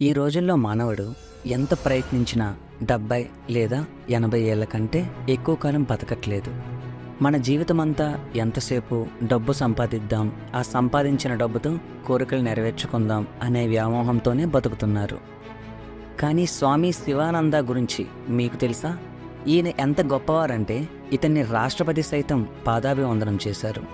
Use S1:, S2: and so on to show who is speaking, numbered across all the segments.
S1: ఈ రోజుల్లో మానవుడు ఎంత ప్రయత్నించినా 70 లేదా 80 ఏళ్ల కంటే ఎక్కువ కాలం బతకట్లేదు. మన జీవితమంతా ఎంతసేపు డబ్బు సంపాదిద్దాం, ఆ సంపాదించిన డబ్బుతో కోరికలు నెరవేర్చుకుందాం అనే వ్యామోహంతోనే బతుకుతున్నారు. కానీ స్వామి శివానంద గురించి మీకు తెలుసా? ఈయన ఎంత గొప్పవారంటే ఇతన్ని రాష్ట్రపతి సైతం పాదాభివందనం చేశారు.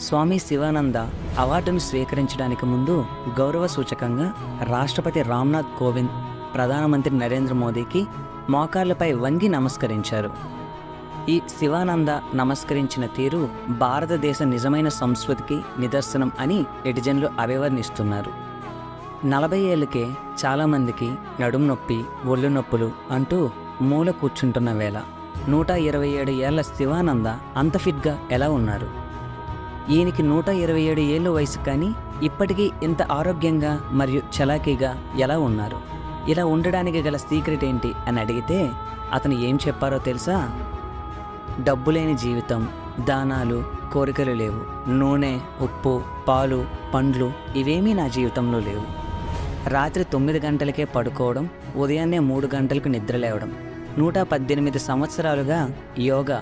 S1: స్వామి శివానంద అవార్డును స్వీకరించడానికి ముందు గౌరవ సూచకంగా రాష్ట్రపతి రామ్నాథ్ కోవింద్, ప్రధానమంత్రి నరేంద్ర మోదీకి మోకాళ్లపై వంగి నమస్కరించారు. ఈ శివానంద నమస్కరించిన తీరు భారతదేశ నిజమైన సంస్కృతికి నిదర్శనం అని నెటిజన్లు అభివర్ణిస్తున్నారు. 40 ఏళ్ళకే చాలామందికి నడుము నొప్పి, ఒళ్ళు నొప్పులు అంటూ మూల కూర్చుంటున్న వేళ 127 ఏళ్ల శివానంద అంత ఫిట్గా ఎలా ఉన్నారు? ఈయనకి 127 ఏళ్ళ వయసు, కానీ ఇప్పటికీ ఇంత ఆరోగ్యంగా మరియు చలాకీగా ఎలా ఉన్నారు? ఇలా ఉండడానికి గల సీక్రెట్ ఏంటి అని అడిగితే అతను ఏం చెప్పారో తెలుసా? డబ్బు లేని జీవితం, దానాలు, కోరికలు లేవు. నూనె, ఉప్పు, పాలు, పండ్లు ఇవేమీ నా జీవితంలో లేవు. రాత్రి 9 గంటలకే పడుకోవడం, ఉదయాన్నే 3 గంటలకు నిద్ర లేవడం. 118 సంవత్సరాలుగా యోగా,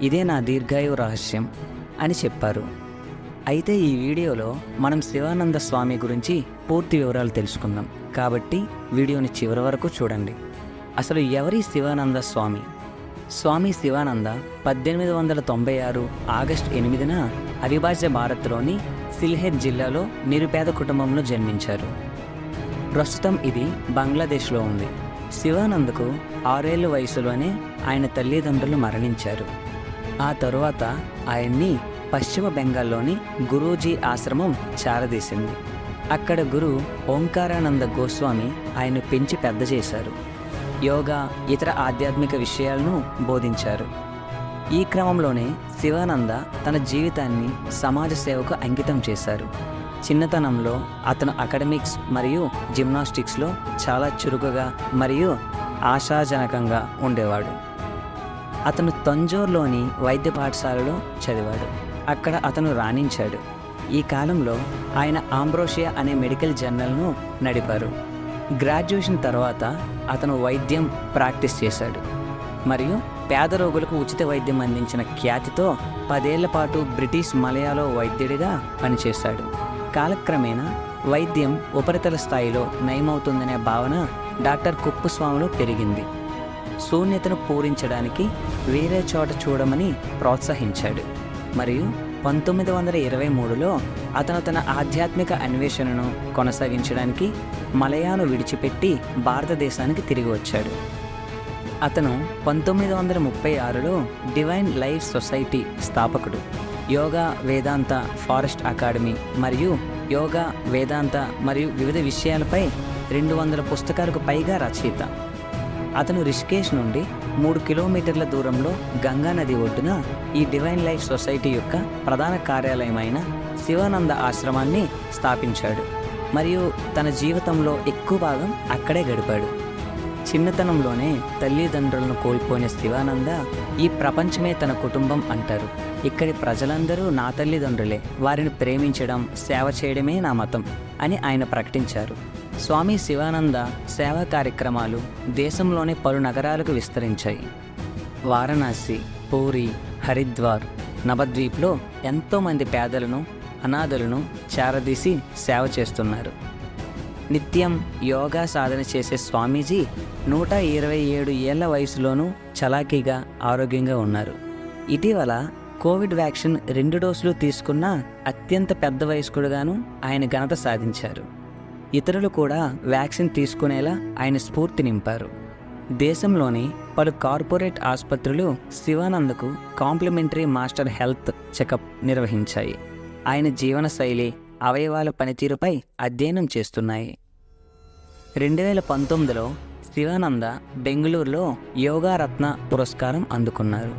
S1: ఇదే నా దీర్ఘాయువు రహస్యం అని చెప్పారు. అయితే ఈ వీడియోలో మనం శివానంద స్వామి గురించి పూర్తి వివరాలు తెలుసుకుందాం. కాబట్టి వీడియోని చివరి వరకు చూడండి. అసలు ఎవరి శివానంద స్వామి? స్వామి శివానంద 1896 ఆగస్టు 8న అవిభాజ్య భారత్లోని సిల్హెట్ జిల్లాలో నిరుపేద కుటుంబంలో జన్మించారు. ప్రస్తుతం ఇది బంగ్లాదేశ్లో ఉంది. శివానందకు 6 ఏళ్ల వయసులోనే ఆయన తల్లిదండ్రులు మరణించారు. ఆ తరువాత ఆయన్ని పశ్చిమ బెంగాల్లోని గురూజీ ఆశ్రమం చారదీసింది. అక్కడ గురు ఓంకారానంద గోస్వామి ఆయన పెంచి పెద్ద చేశారు. యోగా, ఇతర ఆధ్యాత్మిక విషయాలను బోధించారు. ఈ క్రమంలోనే శివానంద తన జీవితాన్ని సమాజ సేవకు అంకితం చేశారు. చిన్నతనంలో అతను అకాడమిక్స్ మరియు జిమ్నాస్టిక్స్లో చాలా చురుకుగా మరియు ఆశాజనకంగా ఉండేవాడు. అతను తంజోర్లోని వైద్య పాఠశాలలో చదివాడు. అక్కడ అతను రాణించాడు. ఈ కాలంలో ఆయన ఆంబ్రోషియా అనే మెడికల్ జర్నల్ను నడిపారు. గ్రాడ్యుయేషన్ తర్వాత అతను వైద్యం ప్రాక్టీస్ చేశాడు మరియు పేద రోగులకు ఉచిత వైద్యం అందించిన ఖ్యాతితో 10 ఏళ్ల పాటు బ్రిటిష్ మలయాలో వైద్యుడిగా పనిచేశాడు. కాలక్రమేణా వైద్యం ఉపరితల స్థాయిలో నయమవుతుందనే భావన డాక్టర్ కుప్పుస్వామిలో పెరిగింది. శూన్యతను పూరించడానికి వేరే చోట చూడమని ప్రోత్సహించాడు మరియు 1923లో అతను తన ఆధ్యాత్మిక అన్వేషణను కొనసాగించడానికి మలయాను విడిచిపెట్టి భారతదేశానికి తిరిగి వచ్చాడు. అతను 1936లో డివైన్ లైఫ్ సొసైటీ స్థాపకుడు, యోగా వేదాంత ఫారెస్ట్ అకాడమీ మరియు యోగా వేదాంత మరియు వివిధ విషయాలపై 200 పుస్తకాలకు పైగా రచయిత. అతను రిషికేశ్ నుండి 3 కిలోమీటర్ల దూరంలో గంగా నది ఒడ్డున ఈ డివైన్ లైఫ్ సొసైటీ యొక్క ప్రధాన కార్యాలయమైన శివానంద ఆశ్రమాన్ని స్థాపించాడు మరియు తన జీవితంలో ఎక్కువ భాగం అక్కడే గడిపాడు. చిన్నతనంలోనే తల్లిదండ్రులను కోల్పోయిన శివానంద ఈ ప్రపంచమే తన కుటుంబం అంటారు. ఇక్కడి ప్రజలందరూ నా తల్లిదండ్రులే, వారిని ప్రేమించడం, సేవ చేయడమే నా మతం అని ఆయన ప్రకటించారు. స్వామి శివానంద సేవా కార్యక్రమాలు దేశంలోని పలు నగరాలకు విస్తరించాయి. వారణాసి, పూరి, హరిద్వార్, నవద్వీప్లో ఎంతోమంది పేదలను, అనాథలను చేరదీసి సేవ చేస్తున్నారు. నిత్యం యోగా సాధన చేసే స్వామీజీ 127 ఏళ్ల వయసులోనూ చలాకీగా, ఆరోగ్యంగా ఉన్నారు. ఇటీవల కోవిడ్ వ్యాక్సిన్ 2 డోసులు తీసుకున్న అత్యంత పెద్ద వయస్కుడుగాను ఆయన ఘనత సాధించారు. ఇతరులు కూడా వ్యాక్సిన్ తీసుకునేలా ఆయన స్ఫూర్తి నింపారు. దేశంలోని పలు కార్పొరేట్ ఆసుపత్రులు శివానందకు కాంప్లిమెంటరీ మాస్టర్ హెల్త్ చెకప్ నిర్వహించాయి. ఆయన జీవనశైలి, అవయవాల పనితీరుపై అధ్యయనం చేస్తున్నాయి. 2019లో శివానంద బెంగళూరులో యోగారత్న పురస్కారం అందుకున్నారు.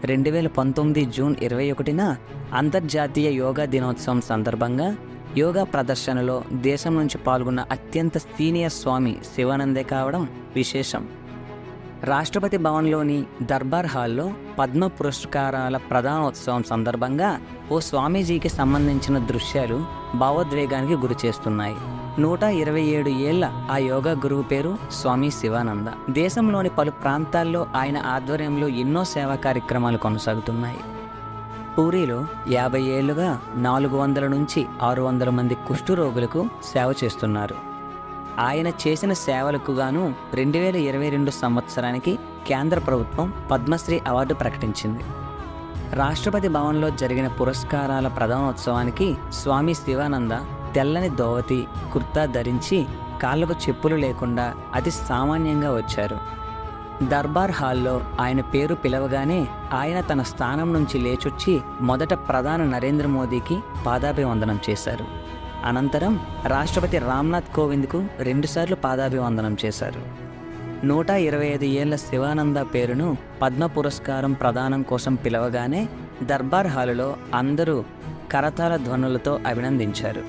S1: 2019 జూన్ 21న అంతర్జాతీయ యోగా దినోత్సవం సందర్భంగా యోగా ప్రదర్శనలో దేశం నుంచి పాల్గొన్న అత్యంత సీనియర్ స్వామి శివానందే కావడం విశేషం. రాష్ట్రపతి భవన్లోని దర్బార్ హాల్లో పద్మ పురస్కారాల ప్రధానోత్సవం సందర్భంగా ఓ స్వామీజీకి సంబంధించిన దృశ్యాలు భావోద్వేగానికి గురిచేస్తున్నాయి. 127 ఏళ్ల ఆ యోగా గురువు పేరు స్వామి శివానంద. దేశంలోని పలు ప్రాంతాల్లో ఆయన ఆధ్వర్యంలో ఎన్నో సేవా కార్యక్రమాలు కొనసాగుతున్నాయి. పూరీలో 50 ఏళ్లుగా 400 నుంచి 600 మంది కుష్ఠరోగులకు సేవ చేస్తున్నారు. ఆయన చేసిన సేవలకు గాను 2022 సంవత్సరానికి కేంద్ర ప్రభుత్వం పద్మశ్రీ అవార్డు ప్రకటించింది. రాష్ట్రపతి భవన్లో జరిగిన పురస్కారాల ప్రధానోత్సవానికి స్వామి శివానంద తెల్లని ధోవతి, కుర్తా ధరించి కాళ్ళకు చెప్పులు లేకుండా అతి సామాన్యంగా వచ్చారు. దర్బార్ హాల్లో ఆయన పేరు పిలవగానే ఆయన తన స్థానం నుంచి లేచొచ్చి మొదట ప్రధాని నరేంద్ర మోదీకి పాదాభివందనం చేశారు. అనంతరం రాష్ట్రపతి రామ్నాథ్ కోవింద్కు 2 సార్లు పాదాభివందనం చేశారు. 125 ఏళ్ల శివానంద పేరును పద్మ పురస్కారం ప్రదానం కోసం పిలవగానే దర్బార్ హాలులో అందరూ కరతాళ ధ్వనులతో అభినందించారు.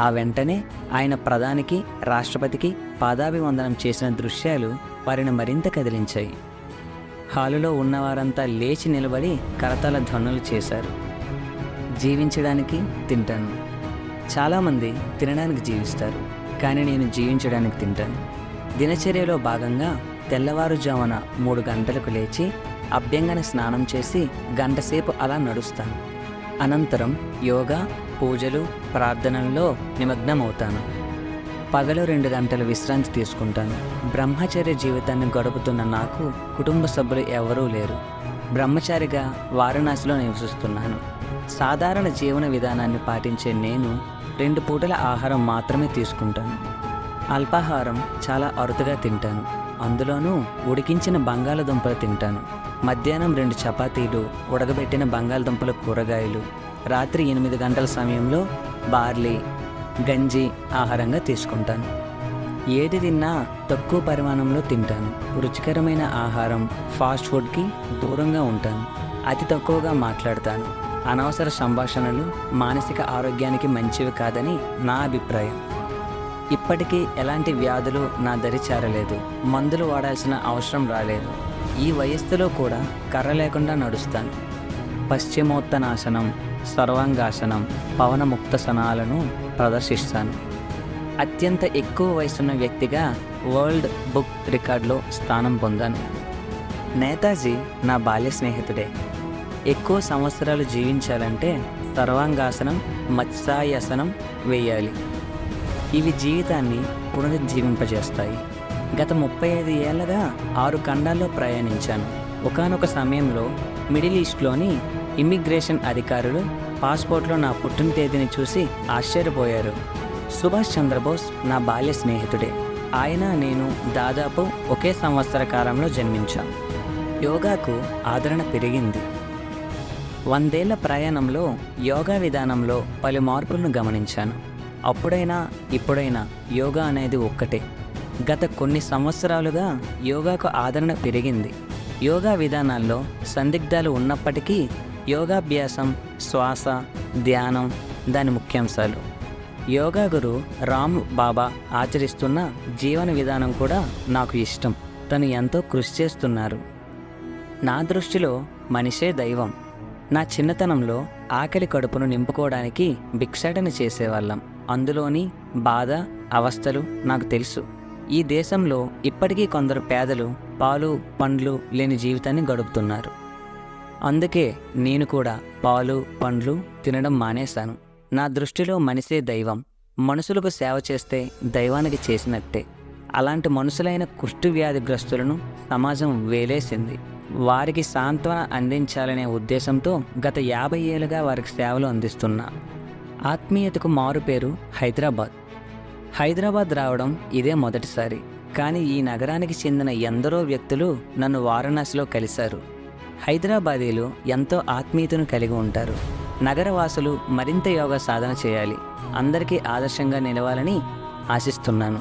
S1: ఆ వెంటనే ఆయన ప్రధానికి, రాష్ట్రపతికి పాదాభివందనం చేసిన దృశ్యాలు వారిని మరింత కదిలించాయి. హాలులో ఉన్నవారంతా లేచి నిలబడి కరతాళ ధ్వనులు చేశారు. జీవించడానికి తింటాను. చాలామంది తినడానికి జీవిస్తారు, కానీ నేను జీవించడానికి తింటాను. దినచర్యలో భాగంగా తెల్లవారుజామున 3 గంటలకు లేచి అభ్యంగన స్నానం చేసి గంటసేపు అలా నడుస్తాను. అనంతరం యోగా, పూజలు, ప్రార్థనల్లో నిమగ్నమవుతాను. పగలు 2 గంటలు విశ్రాంతి తీసుకుంటాను. బ్రహ్మచర్య జీవితాన్ని గడుపుతున్న నాకు కుటుంబ సభ్యులు ఎవరూ లేరు. బ్రహ్మచారిగా వారణాసిలో నివసిస్తున్నాను. సాధారణ జీవన విధానాన్ని పాటించే నేను 2 పూటల ఆహారం మాత్రమే తీసుకుంటాను. అల్పాహారం చాలా అరుదుగా తింటాను. అందులోనూ ఉడికించిన బంగాళదుంపలు తింటాను. మధ్యాహ్నం 2 చపాతీలు, ఉడకబెట్టిన బంగాళదుంపల కూరగాయలు, రాత్రి 8 గంటల సమయంలో బార్లీ, గంజి ఆహారంగా తీసుకుంటాను. ఏది తిన్నా తక్కువ పరిమాణంలో తింటాను. రుచికరమైన ఆహారం, ఫాస్ట్ ఫుడ్కి దూరంగా ఉంటాను. అతి తక్కువగా మాట్లాడతాను. అనవసర సంభాషణలు మానసిక ఆరోగ్యానికి మంచివి కాదని నా అభిప్రాయం. ఇప్పటికీ ఎలాంటి వ్యాధులు నా దరి చేరలేదు. మందులు వాడాల్సిన అవసరం రాలేదు. ఈ వయస్సులో కూడా కర్ర లేకుండా నడుస్తాను. పశ్చిమోత్తనాసనం, సర్వాంగాసనం, పవనముక్తాసనాలను ప్రదర్శిస్తాను. అత్యంత ఎక్కువ వయసున్న వ్యక్తిగా వరల్డ్ బుక్ రికార్డులో స్థానం పొందాను. నేతాజీ నా బాల్య స్నేహితుడే. ఎక్కువ సంవత్సరాలు జీవించాలంటే సర్వాంగాసనం, మత్స్యాసనం వేయాలి. ఇవి జీవితాన్ని పునరుజ్జీవింపజేస్తాయి. గత 35 ఏళ్లుగా 6 ఖండాల్లో ప్రయాణించాను. ఒకానొక సమయంలో మిడిల్ ఈస్ట్లోని ఇమ్మిగ్రేషన్ అధికారులు పాస్పోర్ట్లో నా పుట్టిన తేదీని చూసి ఆశ్చర్యపోయారు. సుభాష్ చంద్రబోస్ నా బాల్య స్నేహితుడే. ఆయన నేను దాదాపు ఒకే సంవత్సర కాలంలో జన్మించాం. యోగాకు ఆదరణ పెరిగింది. 100 ఏళ్ల ప్రయాణంలో యోగా విధానంలో పలు మార్పులను గమనించాను. అప్పుడైనా ఇప్పుడైనా యోగా అనేది ఒక్కటే. గత కొన్ని సంవత్సరాలుగా యోగాకు ఆదరణ పెరిగింది. యోగా విధానాల్లో సందిగ్ధాలు ఉన్నప్పటికీ యోగాభ్యాసం, శ్వాస, ధ్యానం దాని ముఖ్యాంశాలు. యోగా గురు రామ్ బాబా ఆచరిస్తున్న జీవన విధానం కూడా నాకు ఇష్టం. తను ఎంతో కృషి చేస్తున్నారు. నా దృష్టిలో మనిషే దైవం. నా చిన్నతనంలో ఆకలి కడుపును నింపుకోవడానికి భిక్షాటన చేసేవాళ్ళం. అందులోని బాధ, అవస్థలు నాకు తెలుసు. ఈ దేశంలో ఇప్పటికీ కొందరు పేదలు పాలు, పండ్లు లేని జీవితాన్ని గడుపుతున్నారు. అందుకే నేను కూడా పాలు, పండ్లు తినడం మానేశాను. నా దృష్టిలో మనిషే దైవం. మనుషులకు సేవ చేస్తే దైవానికి చేసినట్టే. అలాంటి మనుషులైన కుష్టు వ్యాధిగ్రస్తులను సమాజం వేలేసింది. వారికి సాంత్వన అందించాలనే ఉద్దేశంతో గత 50 ఏళ్ళుగా వారికి సేవలు అందిస్తున్నా. ఆత్మీయతకు మారుపేరు హైదరాబాద్. హైదరాబాద్ రావడం ఇదే మొదటిసారి. కానీ ఈ నగరానికి చెందిన ఎందరో వ్యక్తులు నన్ను వారణాసిలో కలిశారు. హైదరాబాదీలు ఎంతో ఆత్మీయతను కలిగి ఉంటారు. నగరవాసులు మరింత యోగా సాధన చేయాలి. అందరికీ ఆదర్శంగా నిలవాలని ఆశిస్తున్నాను.